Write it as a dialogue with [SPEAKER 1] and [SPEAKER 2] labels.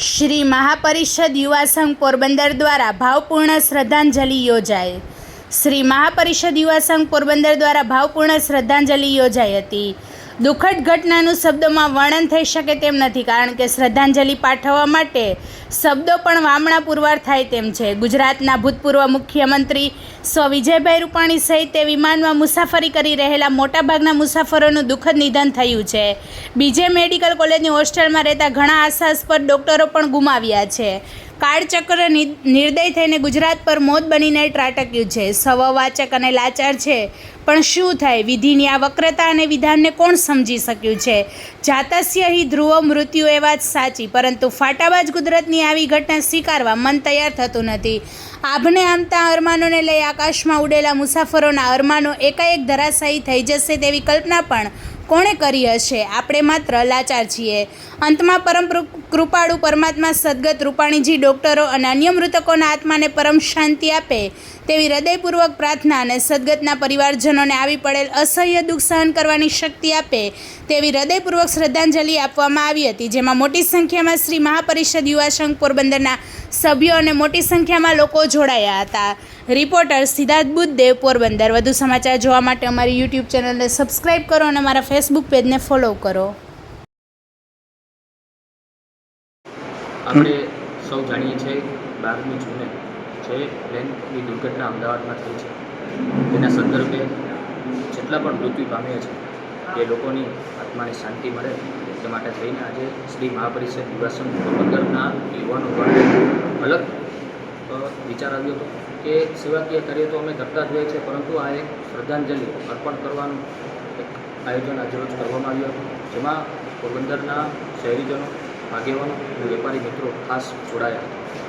[SPEAKER 1] શ્રી મહાપરિષદ યુવા સંઘ પોરબંદર દ્વારા ભાવપૂર્ણ શ્રદ્ધાંજલિ યોજાઈ. શ્રી મહાપરિષદ યુવા સંઘ પોરબંદર દ્વારા ભાવપૂર્ણ શ્રદ્ધાંજલિ યોજાઈ હતી. દુઃખદ ઘટનાનું શબ્દોમાં વર્ણન થઈ શકે તેમ નથી, કારણ કે શ્રદ્ધાંજલિ પાઠવવા માટે શબ્દો પણ વામણા પુરવાર થાય તેમ છે. ગુજરાતના ભૂતપૂર્વ મુખ્યમંત્રી સ્વ વિજયભાઈ રૂપાણી સહિત તે વિમાનમાં મુસાફરી કરી રહેલા મોટાભાગના મુસાફરોનું દુઃખદ નિધન થયું છે. બીજે મેડિકલ કોલેજની હોસ્ટેલમાં રહેતા ઘણા આશાસ્પદ ડૉક્ટરો પણ ગુમાવ્યા છે. કાળચક્ર નિર્દય થઈને ગુજરાત પર મોત બનીને ત્રાટક્યું છે. સ્વવાચક અને લાચાર છે, પણ શું થાય? વિધિની આ વક્રતા અને વિધાનને કોણ સમજી શક્યું છે? જાતસ્ય હિ ધ્રુવ મૃત્યુ એ વાત સાચી, પરંતુ ફાટાબાજ કુદરતની આવી ઘટના સ્વીકારવા મન તૈયાર થતું નથી. આભને આમતા અરમાનોને લઈ આકાશમાં ઉડેલા મુસાફરોના અરમાનો એકાએક ધરાશાયી થઈ જશે તેવી કલ્પના પણ કોણે કરી હશે? આપણે માત્ર લાચાર છીએ. અંતમાં પરમ કૃપાળુ પરમાત્મા સદગત રૂપાણીજી, ડૉક્ટરો અને અન્ય મૃતકોના આત્માને પરમ શાંતિ આપે તેવી હૃદયપૂર્વક પ્રાર્થના અને સદગતના પરિવારજનોને આવી પડેલ અસહ્ય દુઃખ સહન કરવાની શક્તિ આપે તેવી હૃદયપૂર્વક શ્રદ્ધાંજલિ આપવામાં આવી હતી, જેમાં મોટી સંખ્યામાં શ્રી મહાપરિષદ યુવા સંઘ પોરબંદરના સભ્યો અને મોટી સંખ્યામાં લોકો જોડાયા હતા. રિપોર્ટર સિદ્ધાર્થ બુદ્ધદેવ, પોરબંદર. વધુ સમાચાર જોવા માટે અમારી યુટ્યુબ ચેનલને સબસ્ક્રાઈબ કરો અને અમારા ફેસબુક પેજને ફોલો કરો.
[SPEAKER 2] આપણે સૌ જાણીએ છીએ 12મી જૂને જે પ્લેનની દુર્ઘટના અમદાવાદમાં થઈ છે, તેના સંદર્ભે જેટલા પણ મૃત્યુ પામ્યા છે એ લોકોની આત્માને શાંતિ મળે તે માટે થઈને આજે શ્રી મહાપરિષદ યુવા સંઘ પોરબંદરના યુવાનો દ્વારા અલગ વિચાર આવ્યો હતો કે સેવાકીય કાર્ય તો અમે કરતા જ હોઈએ છીએ, પરંતુ આ એક શ્રદ્ધાંજલિ અર્પણ કરવાનું એક આયોજન આજરોજ કરવામાં આવ્યું હતું, જેમાં પોરબંદરના શહેરીજનો, આગેવાનો અને વેપારી મિત્રો ખાસ જોડાયા હતા.